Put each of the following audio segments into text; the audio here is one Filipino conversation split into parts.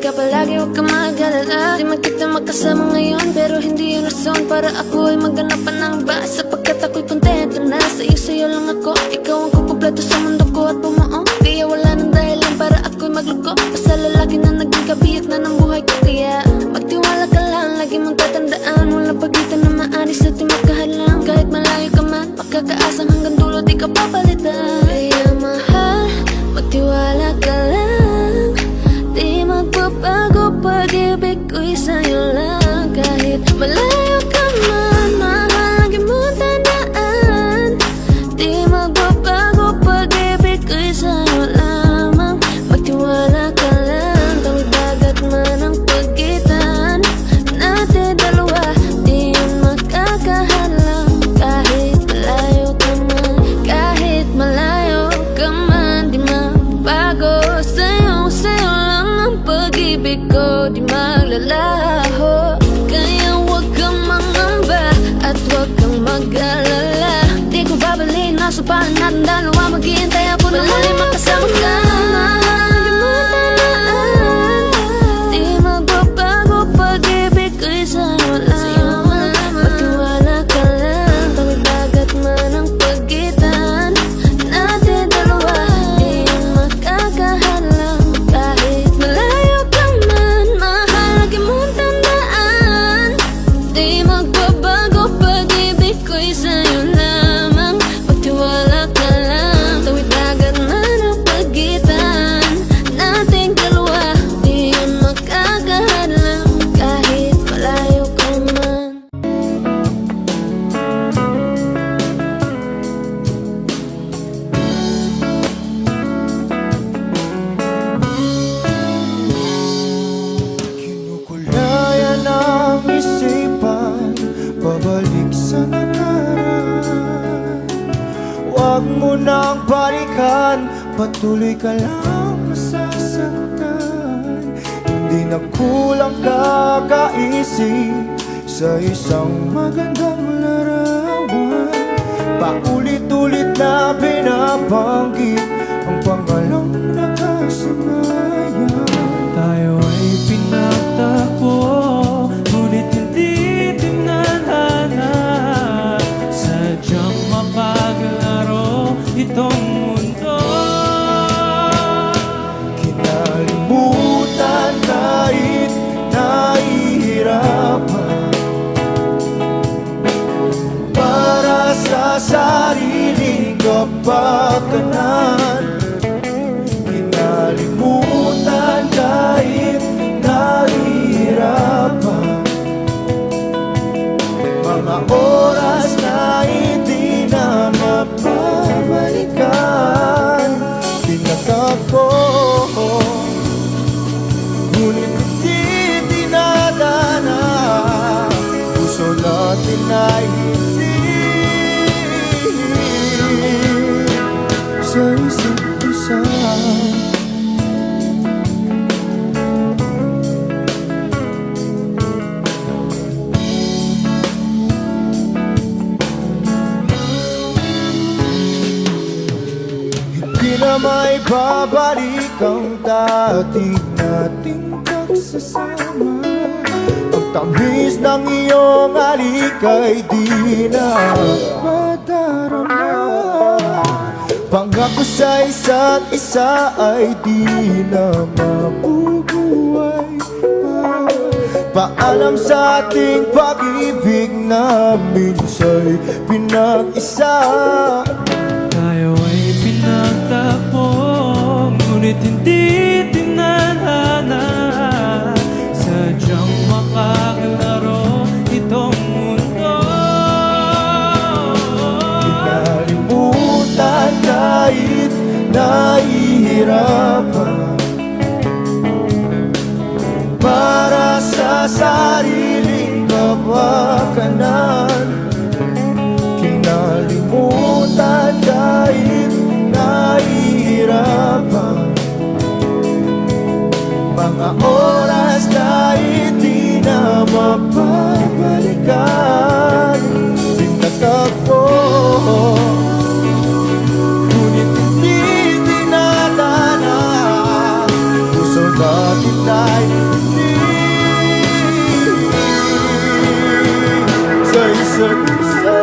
ka palagi, huwag ka mag-alala. Di man kita magkasama ngayon, pero hindi yun rason para ako ay maghanap pa ng iba. Sapagkat ako'y kontento na sa'yo lang ako. Ikaw ang kukumpleto sa mundo ko at bumuo. Kaya wala nang dahilan para ako'y magluko. Basta lalaki na naging kabiyak na ng buhay ko. Kaya magtiwala ka lang, lagi mong tatandaan. Walang pagitan na maanis at di magkahalang. Kahit malayo ka man, pagkakaasang hanggang dulo di ka papalitan. Kaya mahal, magtiwala ka lang. Di magbabago, pag-ibig ko'y sa'yo lang. Kahit malayo ka man, mahal, lagi mong tandaan. Di magbabago, pag-ibig ko'y sa'yo lamang. Magtiwala ka lang, tawid dagat man ang pagitan natin dalawa, di yun makakahalang. Kahit malayo ka man, kahit malayo ka man, di magbago. Sa'yo lang ang pag-ibig ko, di maglalaho. Kaya huwag kang mangamba at huwag kang mag-alala. Di ko babalik, nasa pahan natin dalawa. Maghihintay ako na muli makasama ka. Di magbabago, pag-ibig ko'y sa'yo lamang. Magtiwala ka lang, tawid dagat man ang pagitan natin dalawa, di yun makakahalang. Kahit malayo ka man, mahal, lagi mong tandaan. Di magbabago, pag-ibig ko'y sa'yo lamang. Magtiwala ka lang, tawid dagat man ang pagitan nating dalawa, di yun makakahalang. Kahit malayo ka man. Kinukulayan ang isipan, pabalik sa nakaraan. Huwag mo nang balikan, patuloy ka lang masasaktan. Hindi na kulang kakaisip sa isang magandang larawan. Paulit-ulit na binabanggit ang pangalang nakasanayan. Tayo ay pinagtagpo, ngunit hindi tinadhana. Sadyang mapaglaro itong mundo. Kinalimutan kahit nahihirapan, para sa sariling kapakanan. Kinalimutan kahit nahihirapan, mga oras na hindi na mapabalikan. Tinatag ko, ngunit hindi dinadana. Puso natin ay hindi sa isa't isa. Hindi na may babalik ang dati nating pagsasama. Ang tamis ng iyong halik ay di na madarama. Pangako sa isa't isa ay di na mabubuhay pa. Paalam sa ating pag-ibig na minsa'y pinag-isa. Tayo ay pinagtagpo, ngunit hindi tinadhana. Sadyang makaglaro itong mundo. Kinalimutan kahit nahihirapan, para sa sariling kapakanan. Kinalimutan kahit nahihirapan, mga oras na hindi na mapabalikan. Tinatag ko, ngunit hindi dinadana. Puso bakit tayo ay hindi sa isa't isa.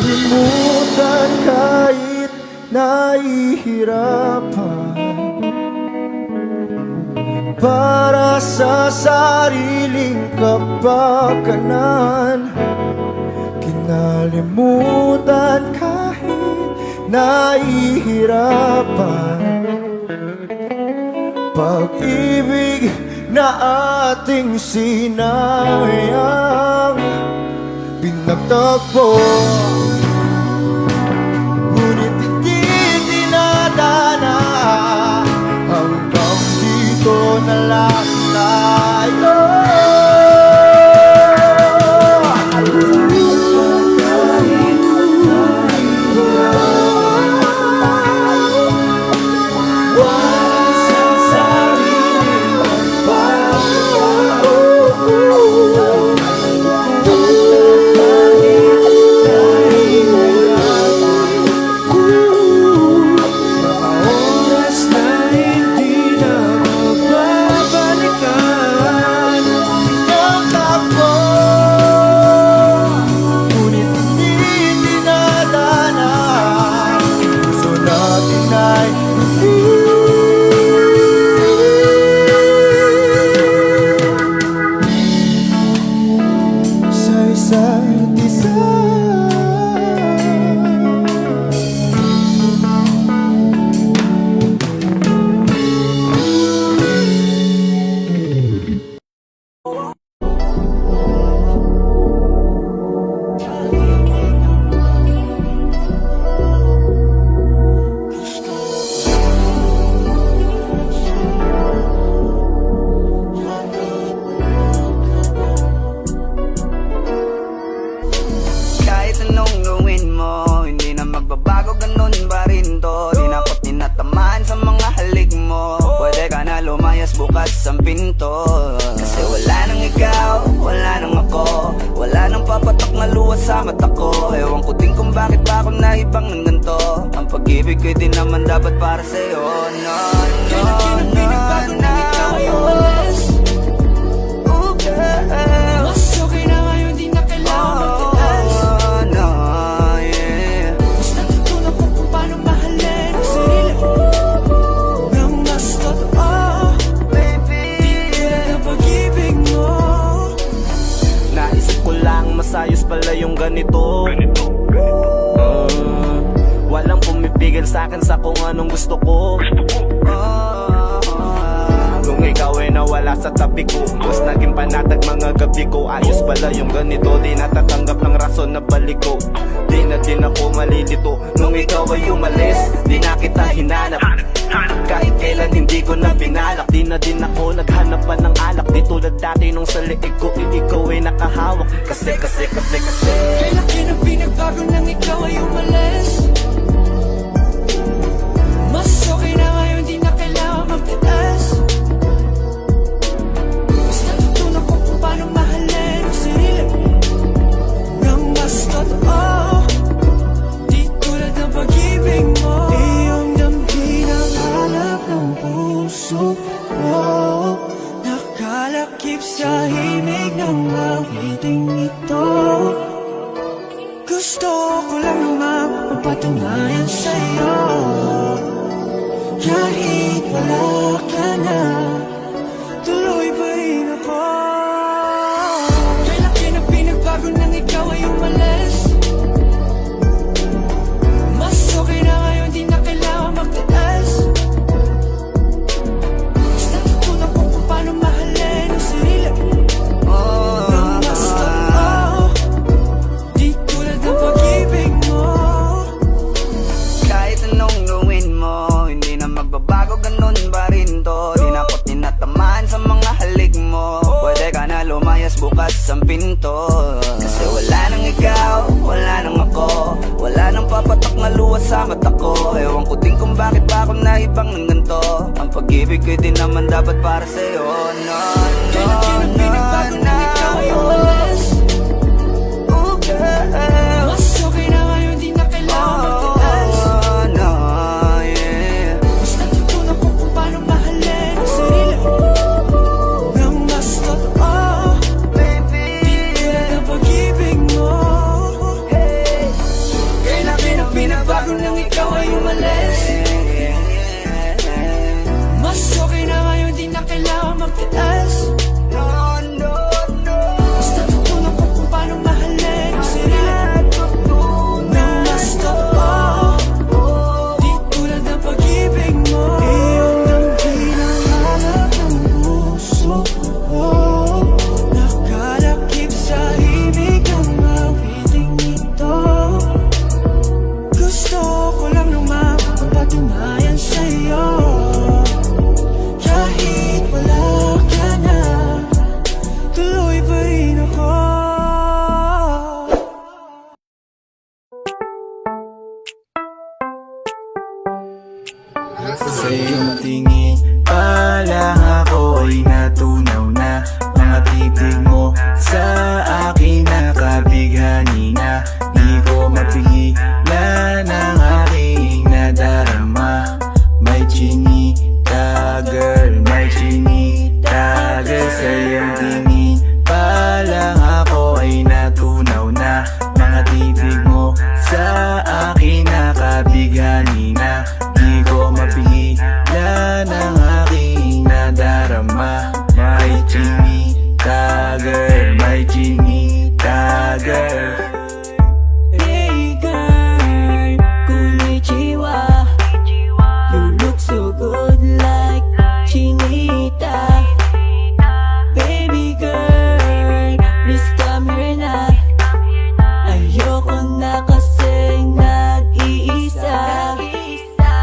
Nalimutan kahit nahihirapan para sa sariling kapakanan. Kinalimutan kahit nahihirapan pag-ibig na ating sinayang pinagtagpo, ngunit hindi dinadana. Hanggang dito na lang tayo. Isa't isa. Kahit anong gawin mo, hindi na magbabago, ganun pa rin to. Di na ako tinatamaan sa mga halik mo. Pwede ka na lumayas, bukas ang pinto. Kasi wala nang ikaw, wala nang ako, wala nang papatok na luha sa mata ko. Ewan ko din kung bakit ba ako naibang ng ganito. Ang pag-ibig ko'y di naman dapat para sa'yo. No, no, no, no. Ikaw ay umalis. Ooh, girl. Mas okay na ngayon, di na kailangan magtiis. Oh, no, yeah. Mas natutunan ko kung paano mahalin ang sarili nang mas totoo. Baby, Di tulad ng pag-ibig mo. naisip ko lang masayos pala yung ganito. Walang pumipigil sa'kin sa kung anong gusto ko. Kung ikaw ay nawala sa tabi ko, mas naging panatag mga gabi ko. Ayos pala yung ganito, di natatanggap ng rason na balik ko. Di na din ako malilito nung ikaw ay umalis. Di na kita hinanap, kahit kailan hindi ko na pinalak. Di na din ako naghanap pa ng alak. Di tulad dati nung sa liig ko, ikaw ay nakahawak. Kasi Kay laki ng pinagbago nang ikaw ay umalis. Mas okay na ngayon, di na kailangan magtiis. Mas natutunan ko kung paano mahalin ang sarili nang mas totoo. Di tulad ng pag-ibig mo. Iyong damhin ang hanap ng puso ko. Nakalakip sa himig ng awiting ito. Gusto ko lang naman mapatunayan sa'yo, kahit wala ka na, tuloy pa rin ako. Kay laki ng pinagbago nang ikaw ay umalis. Mas okay na ngayon, di na kailangan magtiis. Mas natutunan ko kung paano mahalin ang sarili nang mas totoo. Di tulad ng pag-ibig mo. kahit anong gawin mo, hindi na magbabago, ganun pa rin pinto. Kasi wala nang ikaw, wala nang ako, wala nang papatok na luha sa mata ko. Ewan ko din kung bakit ba ako naibang ng ganito. Ang pag-ibig ko din naman dapat para sa'yo. No, Kailan pinagbago na ikaw ay umalis? Oh girl, Mas okay na ngayon, di na kailangan magtaas. oh no, yeah. Mas natutunan ko kung paano mahalin ang sarili nang mas totoo. Baby, Di tulad ng pag-ibig mo. Kailan pinagbago nang ikaw ay umalis? Mas okay na ngayon, di na kailangan magtaas. no, no, no. Mas natutunan ko kung paano mahalin ang sarili nang mas totoo. Di tulad ng pag-ibig mo. Iyong damhin ang hanap ng puso ko. Nakalakip sa himig ang awiting ito. Gusto ko lang nung mapapatunayan sa'yo. Kahit wala ka na, tuloy pa rin ako. Sa iyong tingin pa lang ako ay natunaw na. Mga titig mo sa akin nakabighani na. Di ko mapigilan ang aking nadarama. May chinita girl, may chinita girl. Sa iyong tingin pa lang ako ay natunaw na. Mga titig mo sa akin nakabighani na. Di ko mapigilan ang aking nadarama. May chinita girl, may chinita girl. Hey girl, konnichiwa. You look so good like Chinita. Baby girl, please come here na. Ayoko na kasi nag-iisa.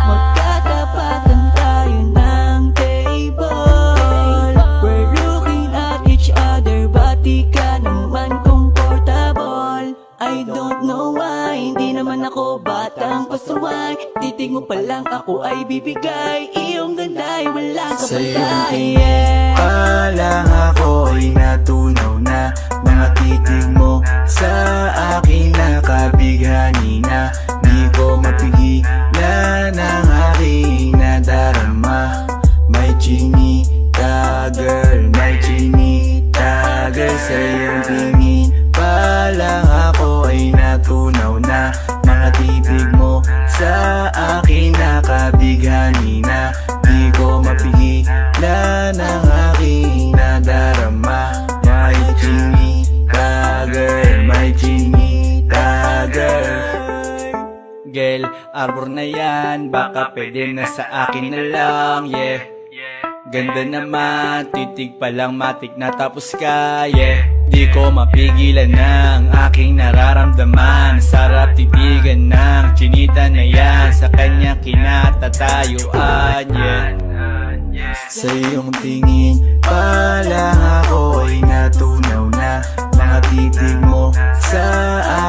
Magkatapatan tayo ng table. We're looking at each other, but di ka naman comfortable. I don't know why, hindi naman ako batang pasuway. Titig mo pa lang ako ay bibigay. Iyong ganda ay walang Sa iyong kapatay. tingin pa lang ako ay natunaw na. Mga titig mo sa akin nakabighani na. Di ko mapigilan ang aking nadarama. May chinita girl, may chinita girl. Sa iyong tingin pa lang ako ay natunaw na. Mga titig mo sa akin nakabighani na. Di ko mapigilan ang aking nadarama. May chinita girl, may chinita girl. Girl, arbor na yan, baka pwede na sa akin na lang, yeah. Ganda naman, titig pa lang matik na tapos ka, yeah. Di ko mapigilan ng aking nararamdaman. Sarap titigan ng chinita na yan. Sa kanya kinatatayuan, yeah. Sa iyong tingin pa lang ako ay natunaw na. Mga titig mo sa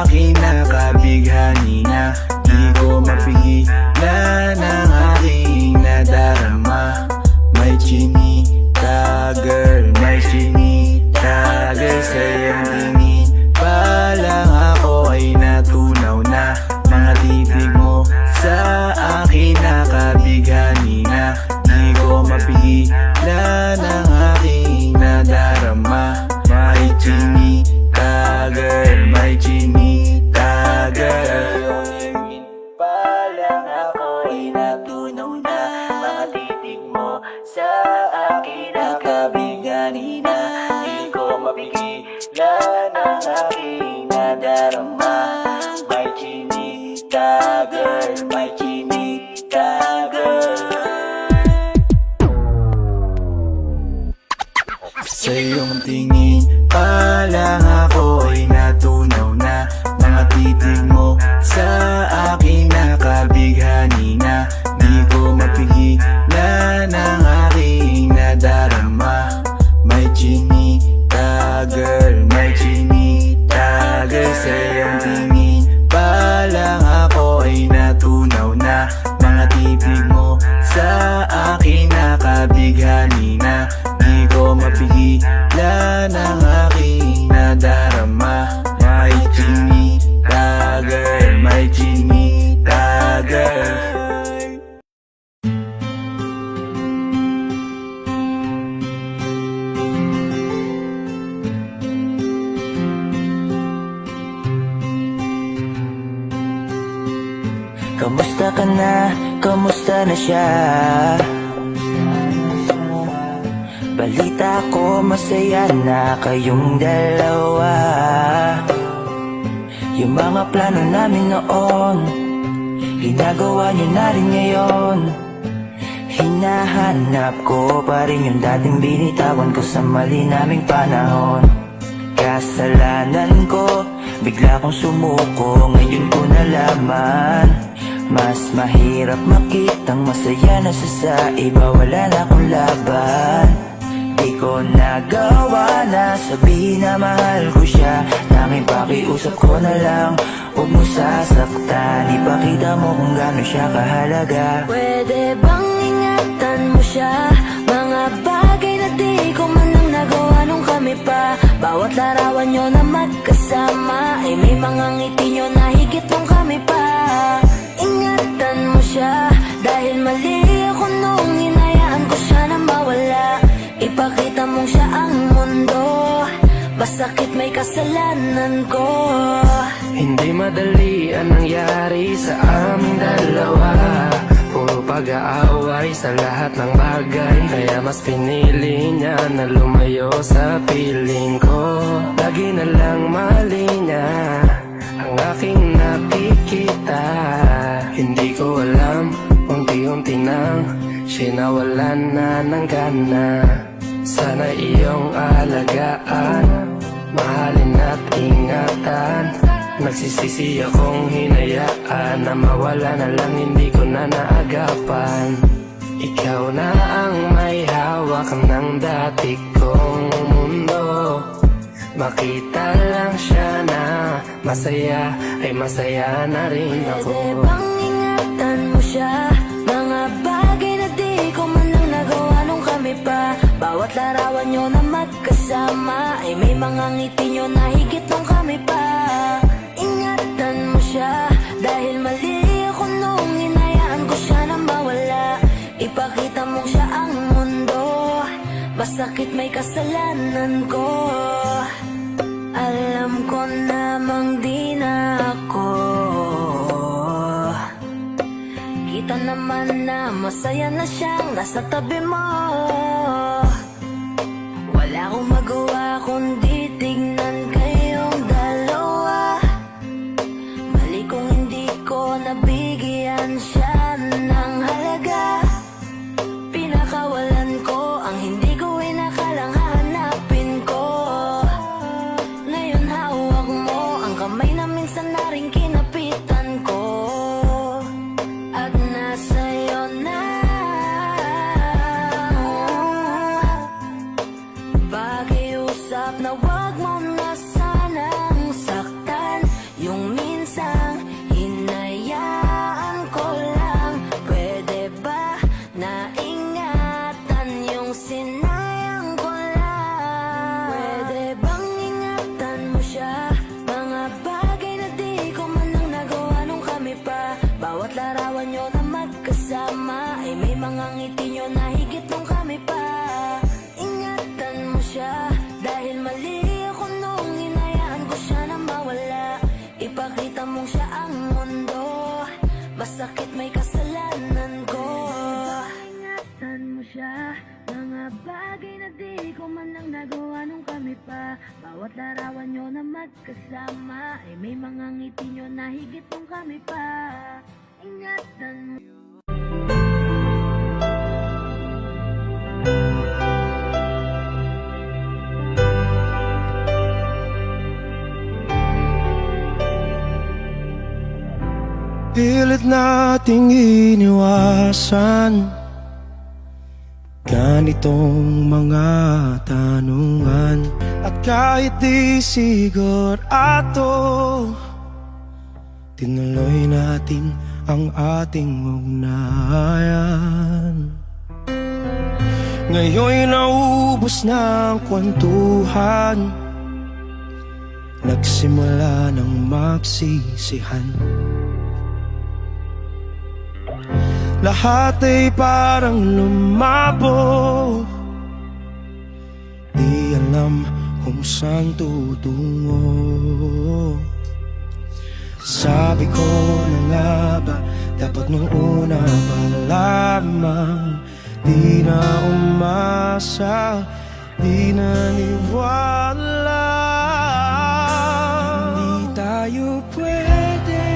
akin nakabighani na. Di ko mapigilan ang aking nadarama. May chinita girl, may chinita girl. Sa iyong tingin pa lang ako ay natunaw na. Mga titig mo sa akin nakabighani na. Di ko mapigilan ang aking nadarama. May chinita girl, may chinita girl. Pa lang ako ay natunaw na. Mga titig mo sa akin nakabighani na. Di ko mapigilan ang aking nadarama. May chinita girl, may chinita girl. Sa iyong tingin pa lang ako ay natunaw na. Mga titig mo sa akin nakabighani na. Di ko mapigilan ang aking nadarama. May chinita girl, may chinita Kamusta ka na? Kamusta na siya? Balita ko masaya na kayong dalawa. Yung mga plano namin noon, ginagawa niyo na rin ngayon. Hinahanap ko pa rin yung dating binitawan ko sa mali naming panahon. Kasalanan ko, bigla kong sumuko, ngayon ko nalaman. Mas mahirap makitang masaya na siya sa iba, wala na akong laban. Di ko nagawa na sabihin na mahal ko siya. Tanging pakiusap ko na lang, huwag mo sasaktan. Ipakita mo kung gaano siya kahalaga. Pwede bang ingatan mo siya? Mga bagay na di ko man lang nagawa nung kami pa. Bawat larawan nyo na magkasama ay may mga ngiti nyo na higit nung kami pa. Ingatan mo siya, dahil mali ako nung hinayaan ko siya na mawala. Ipakita mong siya ang mundo, masakit may kasalanan ko. Hindi madali ang nangyari sa aming dalawa. Puro pag-aaway sa lahat ng bagay, kaya mas pinili niya na lumayo sa piling ko. Lagi na lang mali niya ang aking nakikita. Hindi ko alam, unti-unti nang sinawalan na ng gana. Sana iyong alagaan, mahalin at ingatan. Nagsisisi akong hinayaan na mawala na lang, hindi ko na naagapan. Ikaw na ang may hawak ng dati kong mundo. Makita lang siya na masaya, ay masaya na rin ako. Pwede bang ingatan mo siya? Mga bagay na di ko man lang nagawa nung kami pa. Bawat larawan nyo na magkasama ay may mga ngiti nyo na higit nung kami pa. Ingatan mo siya, dahil mali ako nung hinayaan ko siya na mawala. Ipakita mo siya ang mundo, masakit may kasalanan ko. Alam ko namang di na ako. Kita naman na masaya na siyang nasa tabi mo. Wala akong magawa kundi tignan kayong dalawa. Mali kung hindi ko nabigyan siya ng halaga. Pinakawalan ko ang hindi ko inakalang hahanapin ko. Ngayon hawak mo ang kamay na minsan na rin kinapitan ko. At nasa'yo na. Pakiusap na wag mo na sanang saktan. Yung minsang hinayaan ko lang. Pwede ba na ingatan yung sinayang ko lang? Pwede bang ingatan mo siya? Mga bagay na di ko man lang nagawa nung kami pa. Bawat larawan nyo na magkasama ay may mga ngiti nyo na higit nung kami pa. Ingatan mo siya, dahil mali ako nung hinayaan ko siya na mawala. Ipakita mong siya ang mundo, masakit may kasalanan ko. Ingatan mo siya, mga bagay na di ko man lang nagawa nung kami pa. Bawat larawan nyo na magkasama ay may mga ngiti nyo na higit nung kami pa. Ingatan mo. Pilit nating iniwasan ganitong mga tanungan. At kahit di sigurado, tinuloy natin ang ating ugnayan. Ngayon'y naubos na ang kwentuhan, nagsimula ng magsisihan. Lahat ay parang lumabo, di alam kung saan tutungo. Sabi ko na nga ba, Dapat nung una pa lamang di na umasa, di naniwala. Hindi tayo pwede,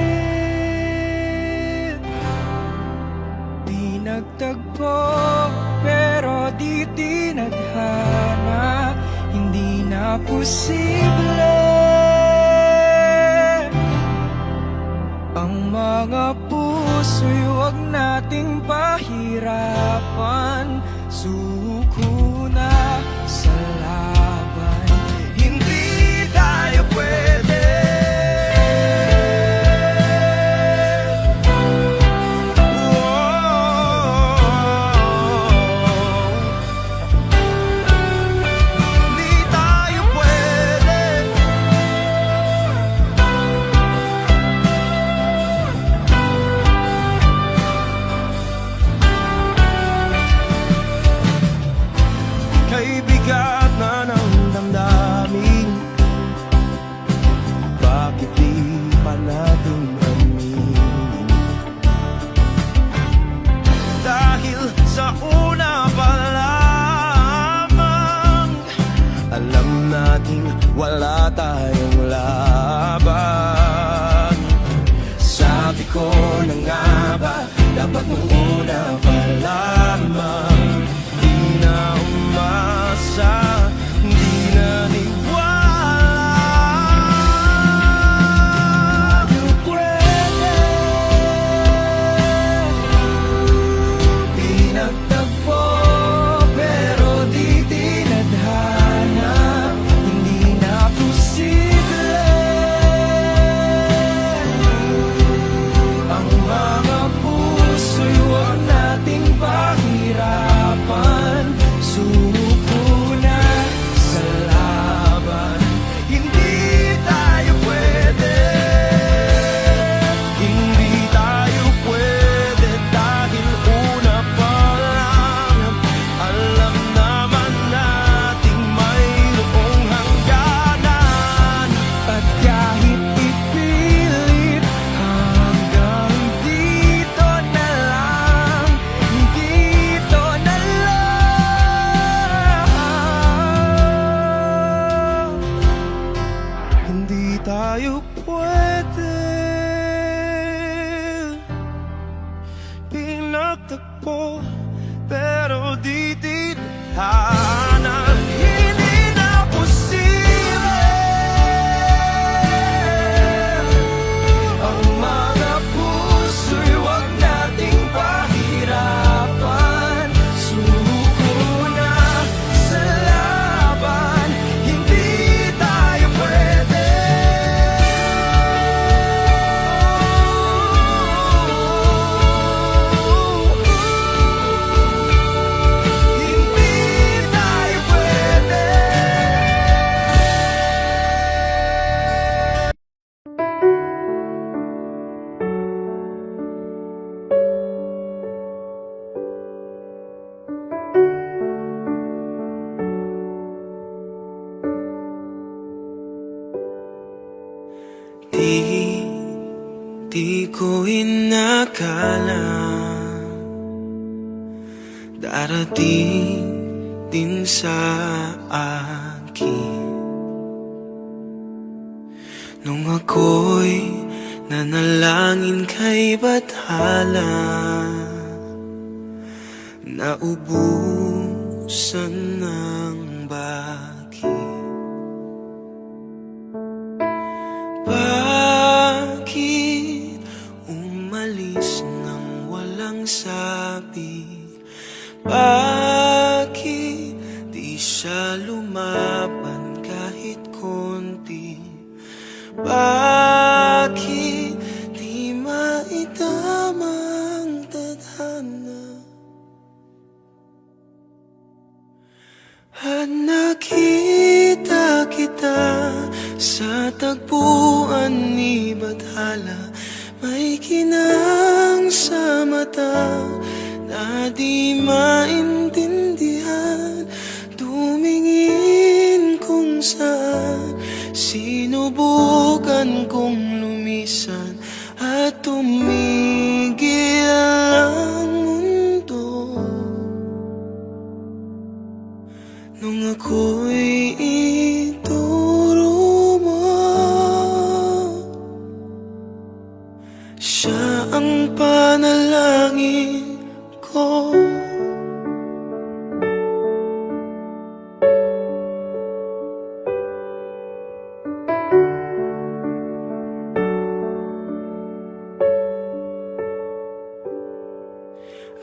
di nagtagpo, pero di tinadhana. Hindi na posible ang mga puso'y huwag nating pahirapan. Suko na sa laban, hindi tayo pwede. Hindi tayo pwede. Kay bigat na ng damdamin, bakit di pa natin aminin? Dahil sa una pa lamang, alam nating wala tayong laban. Sabi ko na nga ba, dapat nung una pa lamang di na umasa, di naniwala. Tayo pwede, di nagtagpo, pero di tinadhana. Hindi na posible ang mga puso'y huwag nating pahirapan. Suko na sa laban, hindi tayo pwede. Hindi tayo pwede dahil una pa lang alam naman nating mayroong hangganan. At kahit ipilit hanggang dito na lang, dito na lang, hindi tayo pwede. Pinagtagpo, pero di tinadhana. Hindi na posible ang mga puso'y huwag nating pahirapan. Suko na sa laban, hindi tayo pwede. Hindi tayo pwede. Di ko inakala darating din sa akin nung ako'y nanalangin kay Bathala. Naubusan ng bakit. Bakit umalis nang walang sabi? Bakit di siya lumaban kahit konti? Bakit di maidamang tadhana? At nakita kita sa tagpuan ni Bathala. May kinang sa mata na di maintindihan. Tumingin kung saan sinubukan kong lumisan at tumigil. ako'y ituro mo. Siya ang panalangin ko.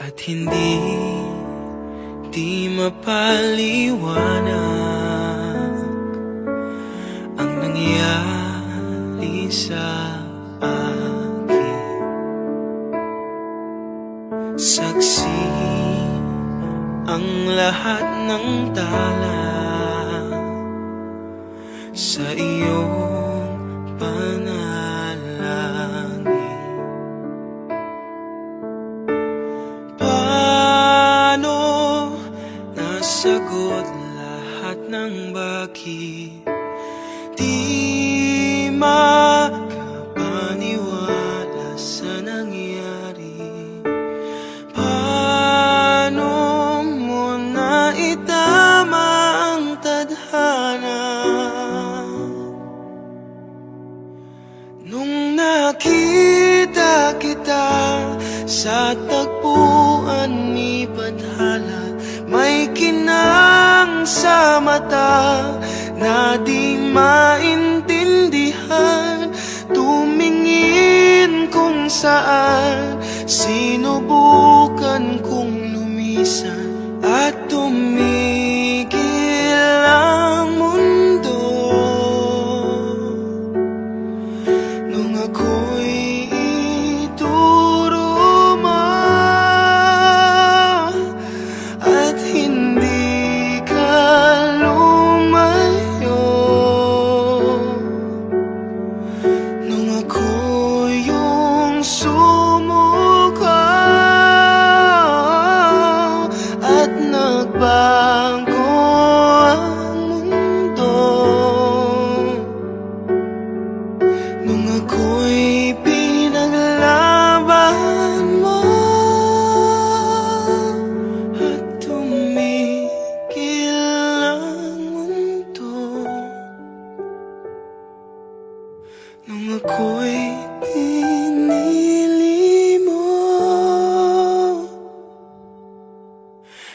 At hindi di mapaliwanag ang nangyari sa akin. Saksi ang lahat ng tala sa iyong panalangin. Paano nasagot lahat ng bakit di makapaniwala sa nangyari? Paano mo naitama ang tadhana nung nakita kita sa tagpuan ni Badhala? May kinang sa mata na di maintindihan, tumingin kung saan, sinubukan kong lumisan at tumigil ang mundo nung ako'y ituro mo at hindi ka lumayo. Nung ako yung sumuko at nagbago ang mundo, nung ako'y pinaglaban mo at tumigil ang mundo, nung ako'y pinili mo.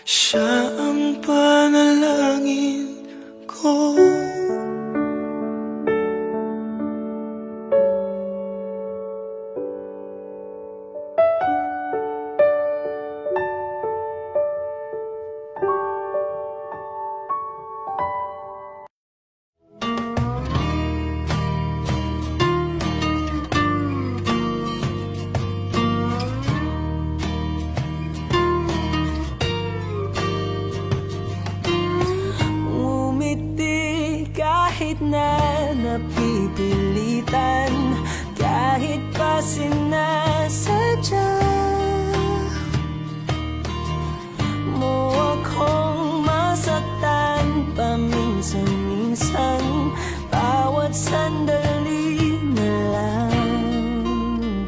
Siya ang panalangin ko. Umiti kahit na napipilitan, kahit pa sinasadya mo akong masaktan paminsan-minsan, bawat sandali na lang.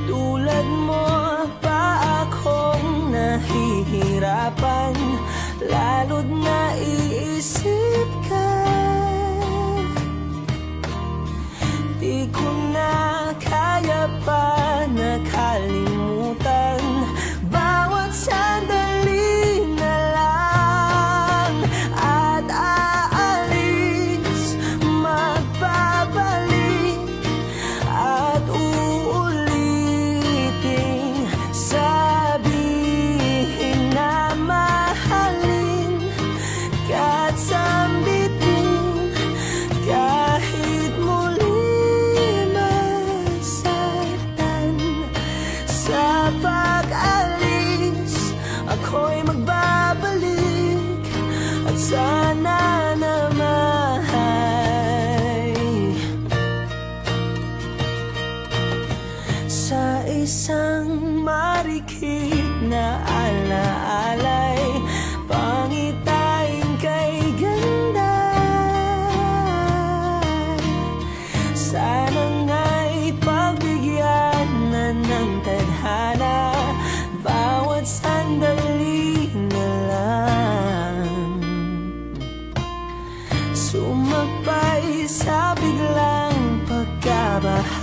Tulad mo pa akong nahihirapan, lalo't naiisip ka. Di ko na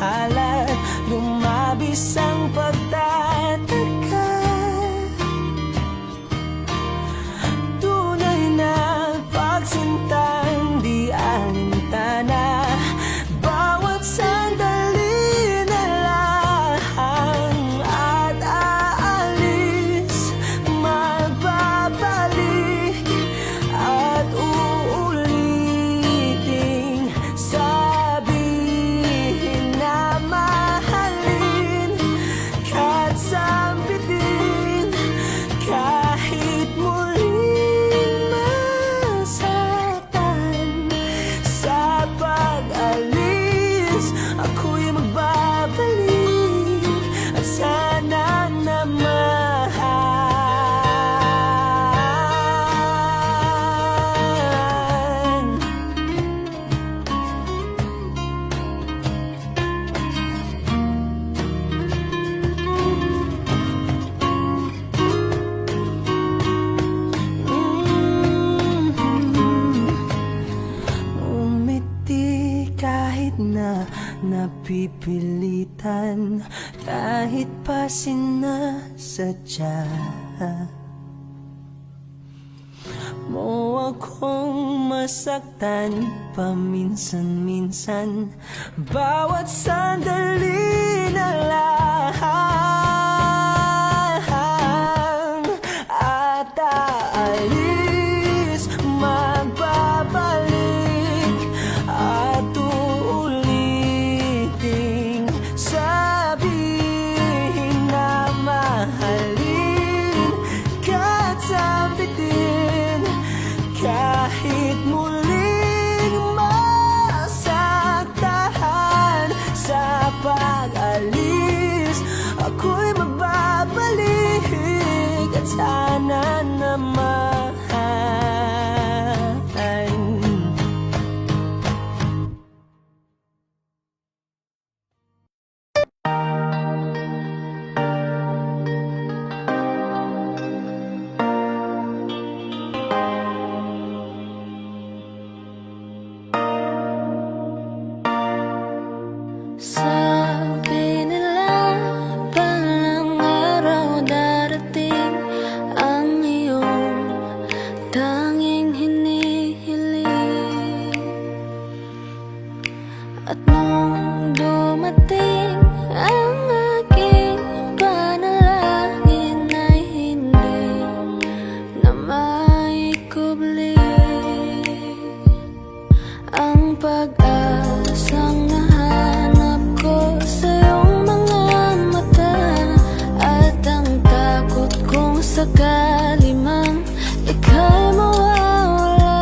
mahalat, lumabis ang pagtataka. Tunay na pagsintang di alintana, bawat sandali na lang at aalis, magbabalik at uuliting sabihin na mahalin kahit sambitin, kahit muling masaktan. Sa pag-alis, ako'y magbabalik at sana naman. Umiti kahit na napipilitan, kahit pa sinasadya mo akong masaktan paminsan-minsan, bawat sandali na lang at aalis, magbabalik at uuliting sabihin na mahalin kahit sambitin, kahit muling masaktan. Sa pag-alis, ako'y magbabalik at sana naman. Sabi nila palang araw darating ang iyong tanging hinihiling. At nung dumating ang aking panalangin ay hindi na maikubli ang pag-asang nahanap ko sa iyong mga mata, at ang takot kong sakali mang ika'y mawawala.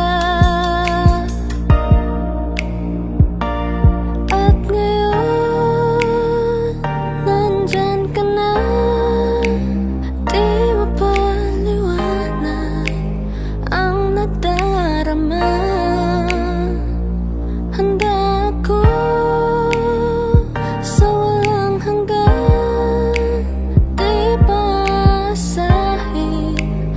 At ngayon, nandyan ka na, di mapaliwanag ang nadarama. Handa ako sa walang hanggan, di pa asahin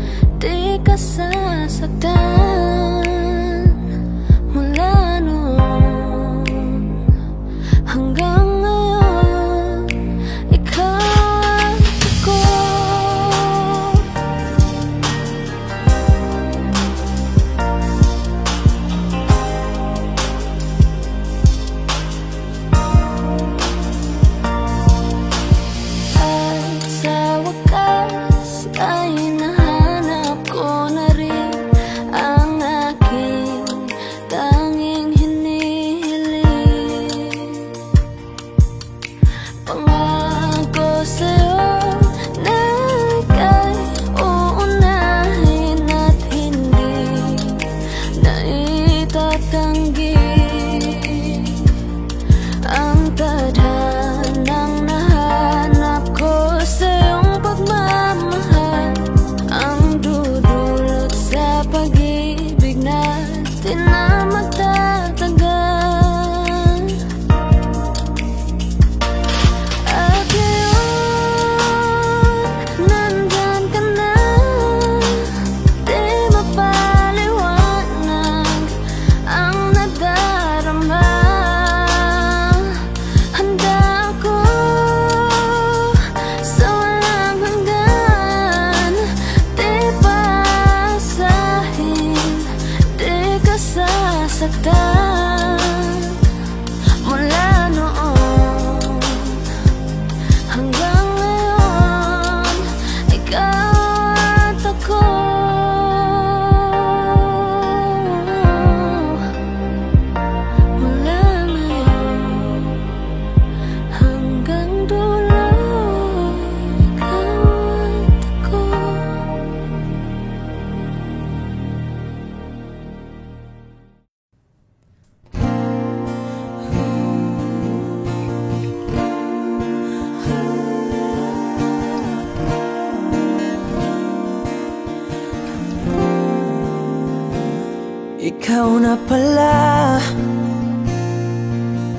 ikaw na pala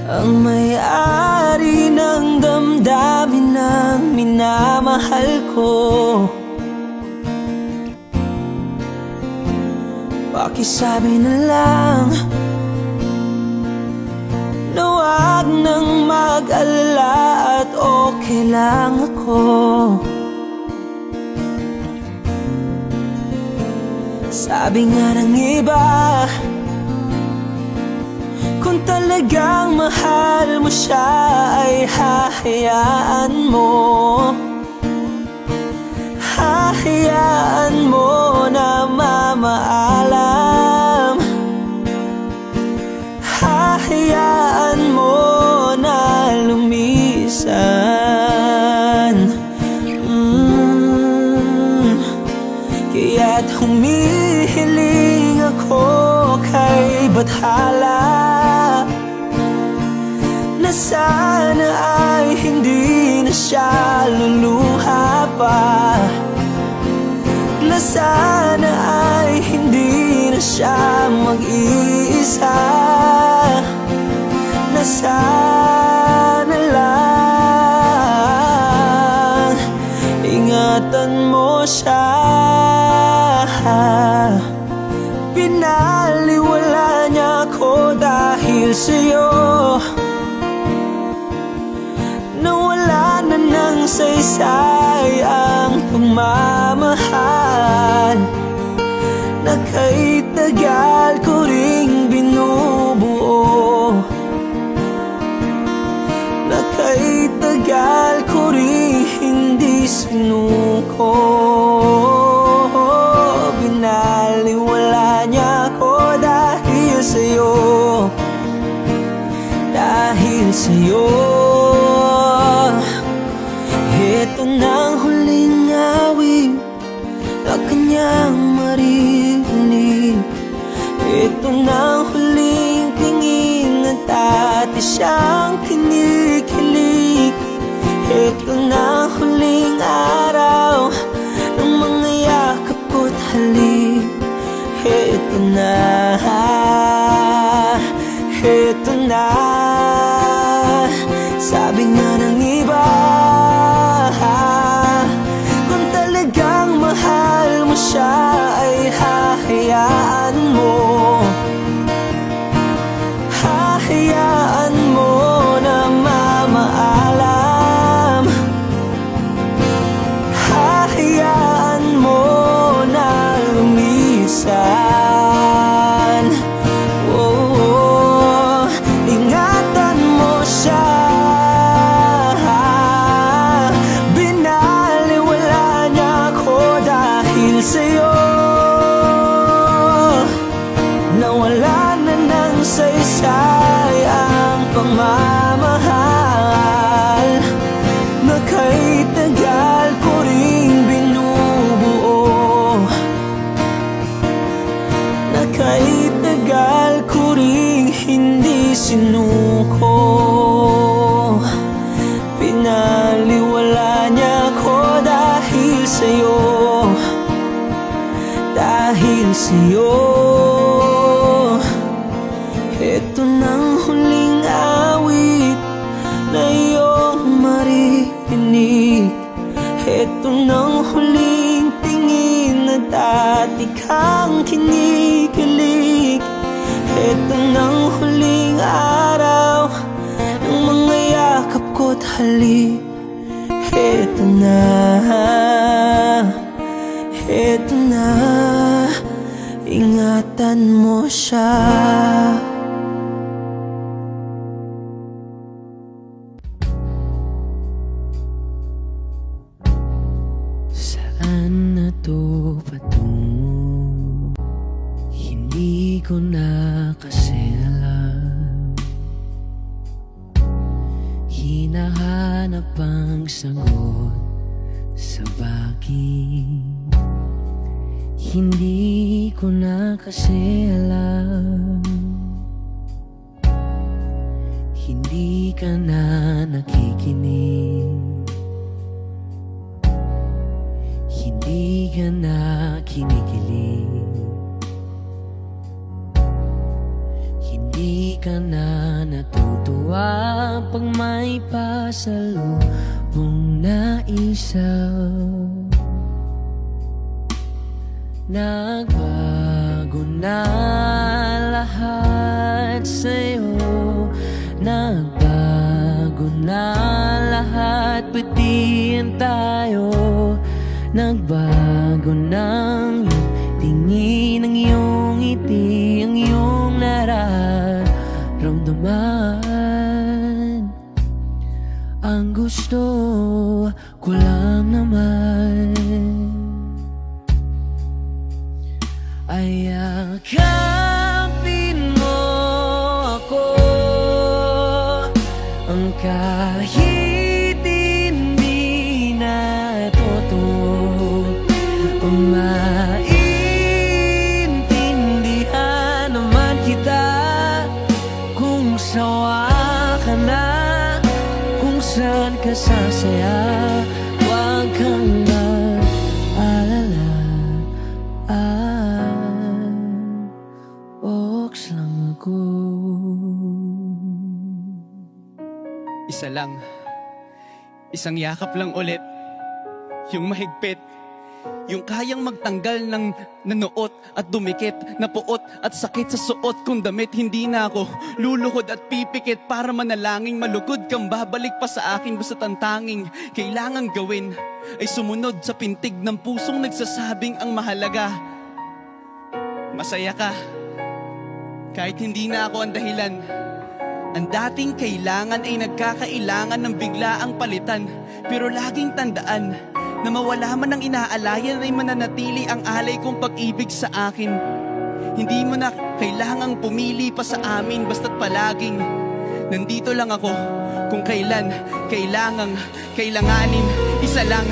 ang may-ari ng damdamin ng minamahal ko. Pakisabi na lang na huwag nang mag-alala at okay lang ako. Sabi nga ng iba, kung talagang mahal mo siya ay hahayaan mo. Hahayaan mo na mamaalam. Hahayaan mo na lumisan. Kaya't humihiling ako kay Bathala na sana ay hindi na siya luluha pa, na sana ay hindi na siya mag-iisa, na sana lang ingatan mo siya. Pinaliwala niya ako dahil sa'yo, nawala na ng saysay ang pagmamahal na kay tagal ko ring binubuo, na kay tagal ko ring hindi sinuko. Binaliwala niya ako dahil sa'yo, dahil sa'yo. Ito na ang huling awit na kanyang maririnig. Ito na ang huling tingin at dati siyang kinikilig. Ito na ang huling araw ng mga yakap ko't halik. Ito na, ito na. Sabi nga ng iba, kung talagang mahal mo siya ay hahayaan mo. Hahayaan mo na mamaalam. Hahayaan mo na lumisan. Oh, ingatan mo siya. Binaliwala niya ako dahil sa'yo, nawala na ng saysay ang pagmamahal na kay tagal ko ring binubuo, na kay tagal ko ring hindi sinuko. Pinaliwala niya ako dahil sa'yo, dahil sa'yo. Ito nang huling awit na iyong maririnig. Ito nang huling tingin na dati kang kinikilig. Ito nang huling araw ng mga yakap ko't halik. Ito na, ito na, ingatan mo siya. Saan na to patungo? Hindi ko na kasi alam. Hinahanap ang sagot sa bagay. Hindi ko na kasi alam. Hindi ka na nakikinig. Hindi ka na kinikilig. ka na natutuwa pag may pasalubong na isaw. Nagbago na lahat sa'yo, nagbago na lahat, pati yan tayo. Nagbago ng tingin, ang iyong ngiti, ang iyong nararamdaman. Ang gusto ko lang naman ay yakapin mo ako, ang kahit hindi na totoo, ang maintindihan naman kita kung sawa ka na, kung saan ka sasaya. Huwag kang mag-alala, Ox lang ako. Isa lang, isang yakap lang ulit, yung mahigpit, yung kayang magtanggal ng nanuot at dumikit, na puot at sakit sa suot kong damit. Hindi na ako luluhod at pipikit para manalangin malugod kang babalik pa sa akin. Basta ang tanging kailangan gawin ay sumunod sa pintig ng pusong nagsasabing ang mahalaga masaya ka. Kahit hindi na ako ang dahilan, ang dating kailangan ay nagkakailangan ng biglaang palitan. Pero laging tandaan na mawala man ang inaalayan ay mananatili ang alay kong pag-ibig sa akin. Hindi mo na kailangang pumili pa sa amin, basta't palaging nandito lang ako kung kailan kailanganin. Isa lang,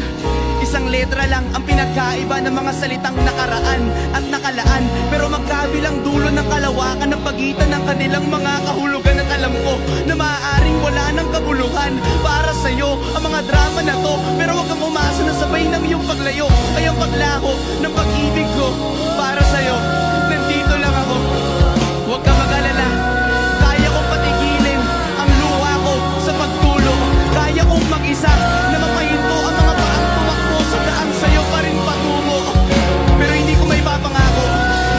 isang letra lang ang pinagkaiba ng mga salitang nakaraan at nakalaan, pero magkabilang dulo ng kalawakan ng pagitan ng kanilang mga kahulugan. At alam ko na maaaring wala ng kabuluhan para sa'yo ang mga drama na to, pero huwag kang umasa na sabay ng iyong paglayo ay ang paglaho ng pag-ibig ko para sa'yo. Nandito lang ako, huwag kang mag-alala, kaya kong patigilin ang luha ko sa pagtulo. Kaya kong mag-isa na mapahinto ang mga paang tumakbo sa daan sa'yo pa rin patungo. Pero hindi ko may papangako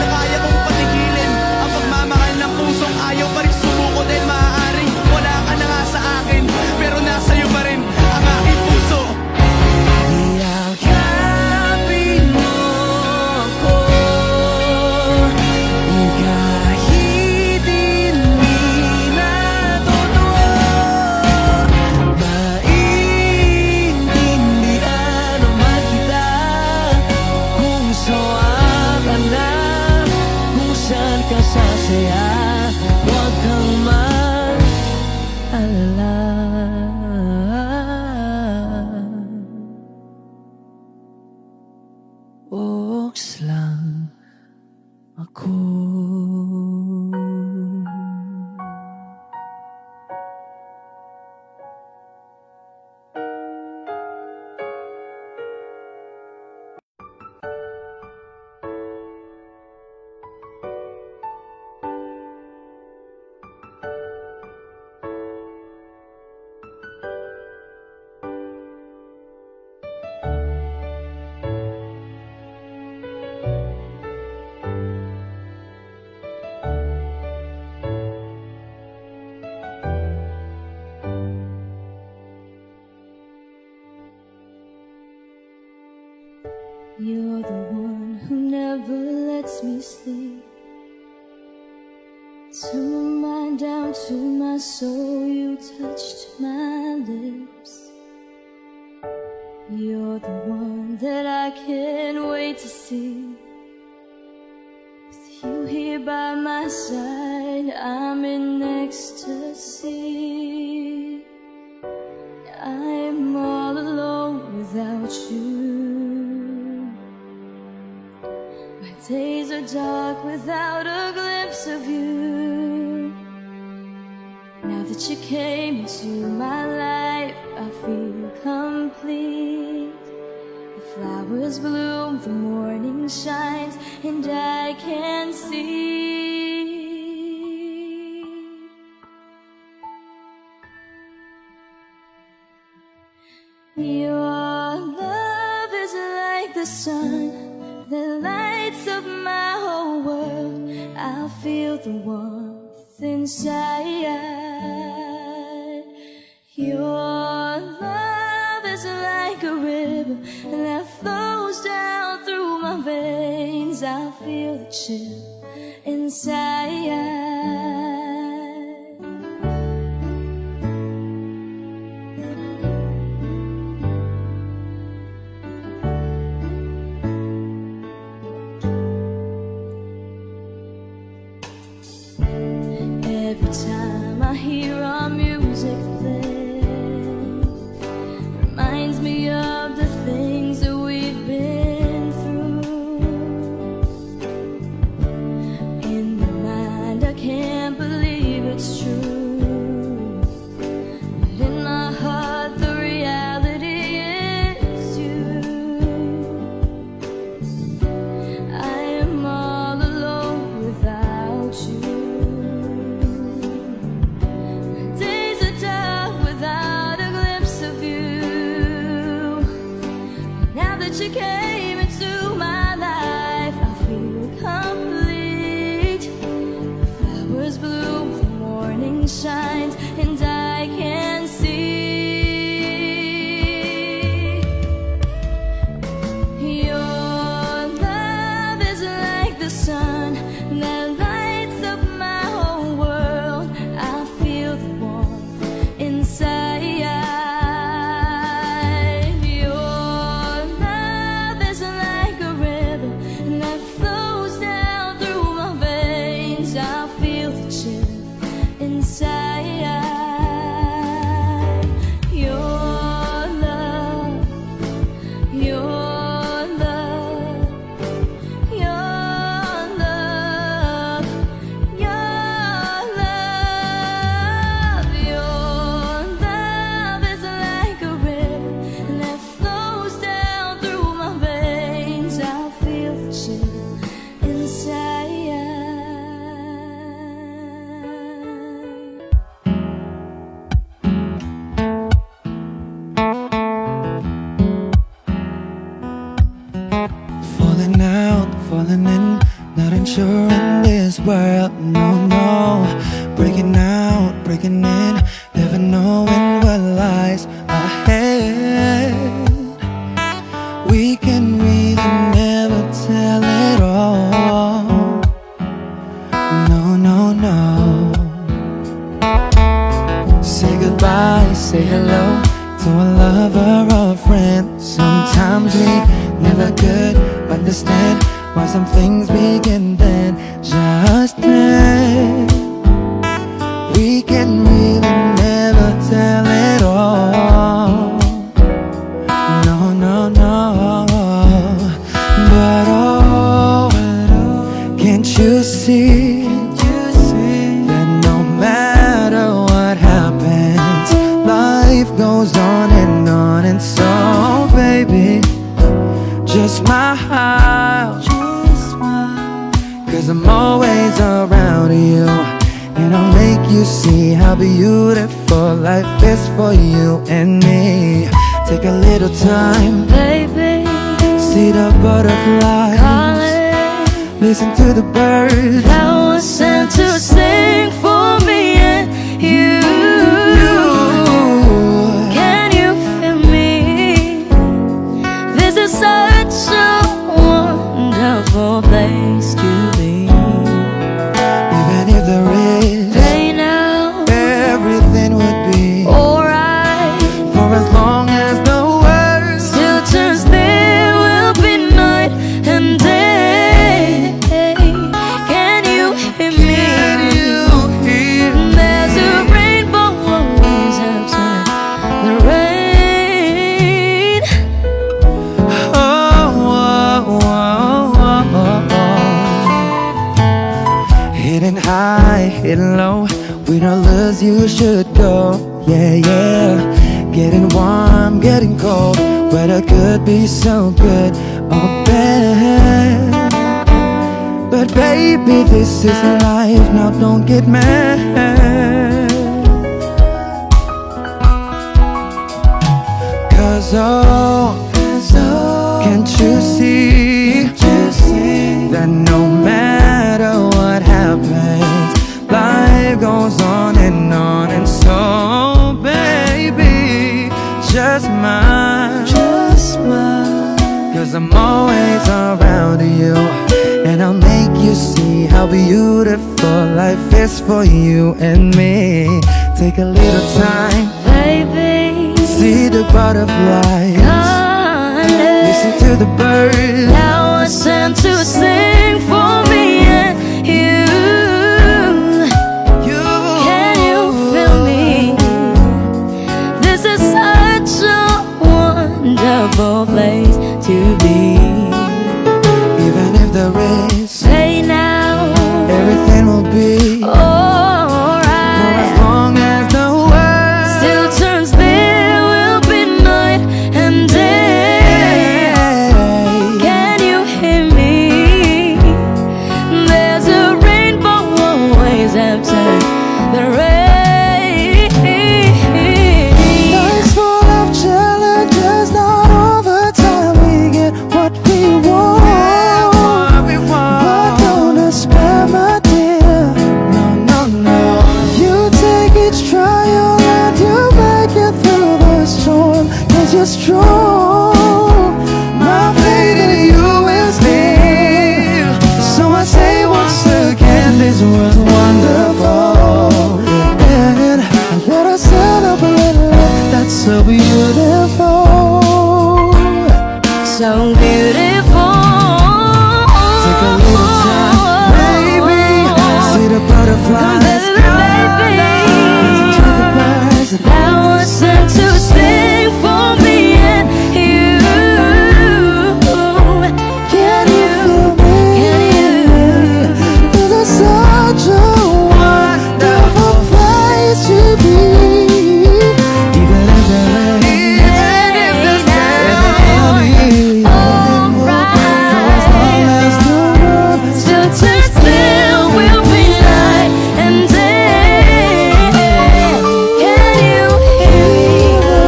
na kaya kong patigilin ang pagmamahal ng pusong ayaw pa rin sumuko. Dahil maaaring wala ka na nga sa akin, pero nasa'yo pa rin ang aking puso. Yakapin mo ako, kahit hindi na totoo, maintindihan naman kita kung sawa ka na, kung saan ka sasaya. Huwag kang mag-alala, Ox lang ako. You're the one who never lets me sleep. Turn my mind down to my soul, you touched my lips. You're the one that I can't wait to see. With you here by my side, I'm in ecstasy. I'm all alone without you. My days are dark without a glimpse of you. Now that you came into my life, I feel complete. The flowers bloom, the morning shines, and I can see Your love is like the sun that lights up my whole world. I feel the warmth inside. Your love is like a river that flows down through my veins. I feel the chill inside. Every time I hear our music play, reminds me of the things that we've been through. In my mind I can't believe it's true, but in my heart the reality is you. I am all alone without you. Days are dark without a glimpse of you. Now that you came into my life, I feel complete. The flowers bloom, the morning shines, and I can see. Your love is like the sun that lights up my whole world. I feel the warmth inside. Your love is like a river that flows down through my veins. I feel the chill inside. Your love, your love, your love, your love. Your love is like a river that flows down through my veins. I feel the chill inside. Falling out, falling in, not unsure in this world, no, no. Breaking out, breaking in, never knowing what lies ahead. We can really never tell it all, no, no, no. Say goodbye, say hello to a lover or a friend. Sometimes we never could understand why some things begin then, just then. We can really never tell it all, no, no, no. But oh, can't you see that no matter what happens, life goes on, and so baby, just smile, cause I'm always around you, and I'll make you see how beautiful life is for you and me. Take a little time, Baby, see the butterflies, calling, listen to the birds that was sent to sing for me and you. Can you feel me? This is such a wonderful place to be. Even if there is Pain now, everything would be alright. for as long as the world Still turns, there will be night and day. Can you hear me? can you hear? There's a rainbow always after the rain. Oh, oh, oh, oh, oh. Hidden high, hidden low, with all lures you should go. Yeah, yeah. Getting warm, getting cold, weather could be so good or bad. But baby, this is life, now don't get mad. 'Cause And so baby, just mine, Just mine. 'cause I'm always around you, and I'll make you see how beautiful life is for you and me. Take a little time, Baby, see the butterflies, listen to the birds. now I sent to sing for me and you. Can you feel me? This is such a wonderful place to be. Even if there is, Say now, everything will be for alright. as long as the world Still turns, there will be night and day. Can you hear me? There's a rainbow always after the rain. Life's full of challenges, not all the time we get what we want. But don't despair, my dear. No, no, no. You take each trial and you make it through the storm, 'cause you're strong. My faith in you is real. So I say once again, this was wonderful. And let us celebrate life that's so beautiful. So beautiful. Take a little time, baby. See the butterflies, Baby, listen to the birds. now I sent to sing for me and you. Can you feel me? Can you? This is such a wonderful place to be. Even if there is, Still turns, still will be night and day. Can you hear me?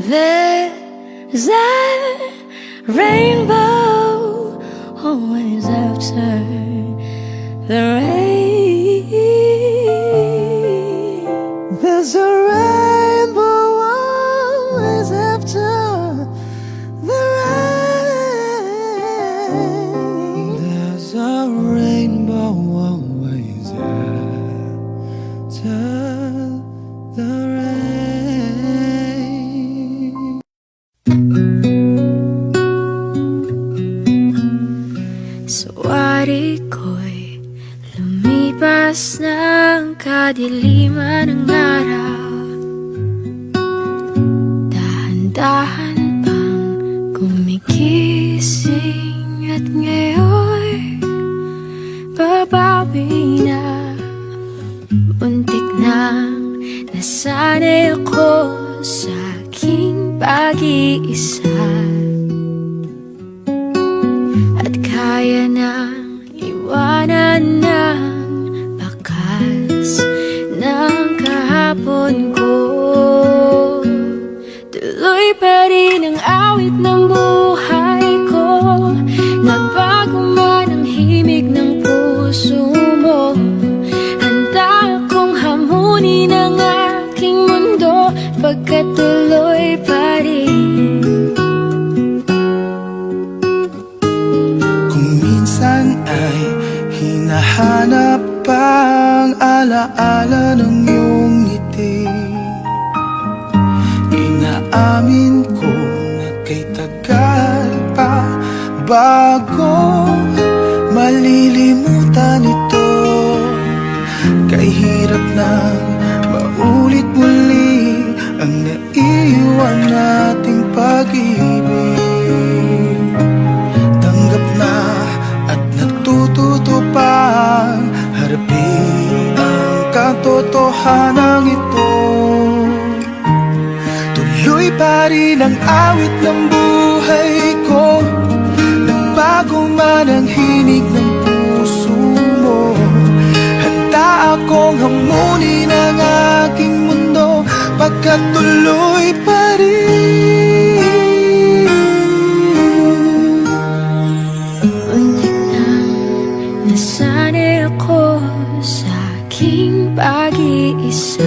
There's a rainbow always after the rain. there's a rainbow always after the rain. There's a rainbow always after the rain. Sawari ko'y lumipas ng kadiliman ng araw. Dahan-dahan pang gumigising at ngayon babawi na. Muntik nang nasanay ako sa aking pag-iisa. At kaya nang iwanan ng bakas ng kahapon ko. Tuloy pa rin ang awit ng buhay ko. Nagbago man ang himig ng puso mo. Handa akong hamunin ang aking mundo, pagkat tuloy pa rin. Kung minsan ay hinahanap ang alaala ng iyong ngiti, inaamin ko na kay tagal pa bago malilimutan ito. Kay hirap nang maulit muli ang naiwan nating pag-ibig. Tanggap na at natututo pang harapin ang katotohanan ito. Tuloy pa rin ang awit ng buhay ko. Nagbago man ang hinig ng puso mo. Handa akong hamunin ang aking mundo, pagkat tuloy pa rin. Untik nang nasanay ako sa aking aking pag-iisa.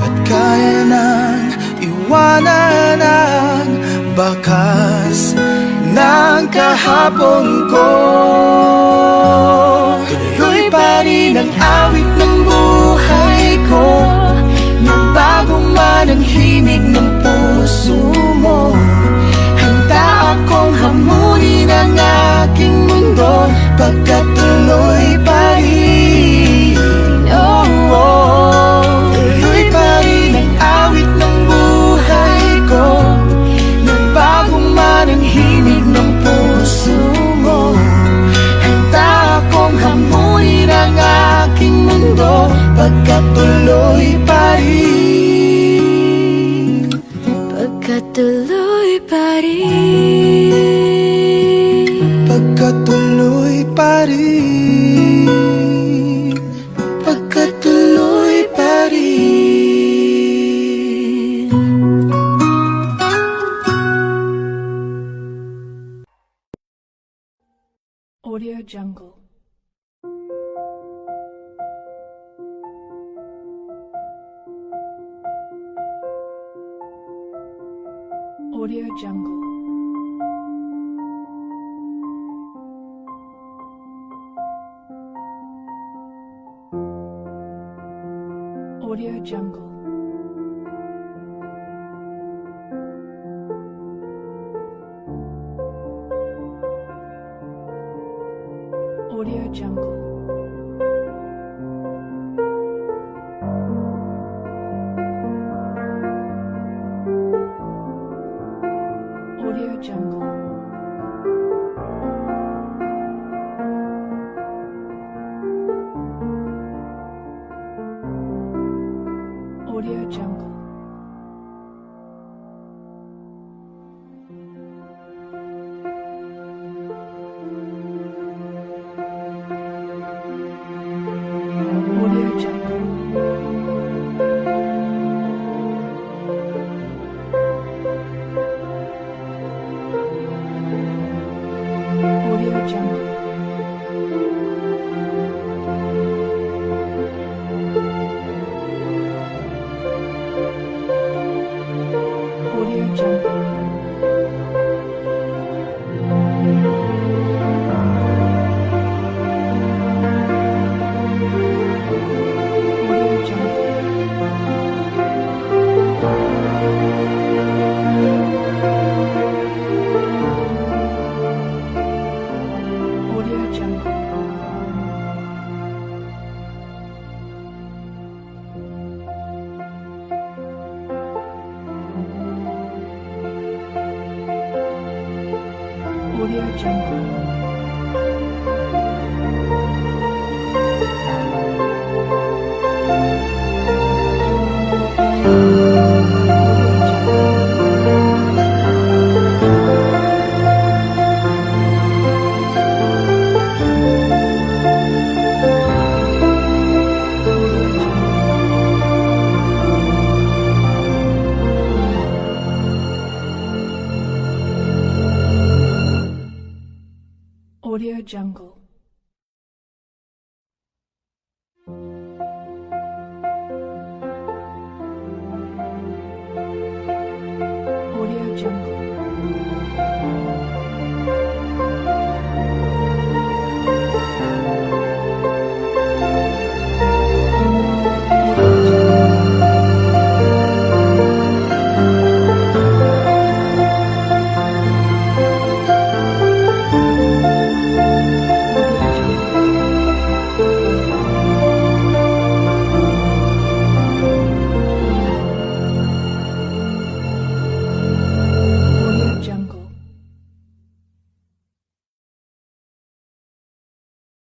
At kaya nang iwanan ang bakas ng kahapon ko. Tuloy pa rin ang awit ng buhay ko. Nagbago man ang himig ng puso mo, handa akong hamunin ang aking mundo, pagkat tuloy pa rin. Oh, oh. Tuloy pa rin ang awit ng buhay ko. Nagbago man ang himig ng puso mo, handa akong hamunin ang aking mundo, pagkat tuloy pa rin. Pagkatuloy pa rin. Pagkatuloy pa rin. Pagkatuloy pa rin. Audio Jungle. Audio Jungle. Audio Jungle. Audio Jungle. Audio Jungle. Audio Jungle. Audio Jungle. Audio Jungle. Audio Jungle. Audio Jungle. Audio Jungle. Audio Jungle.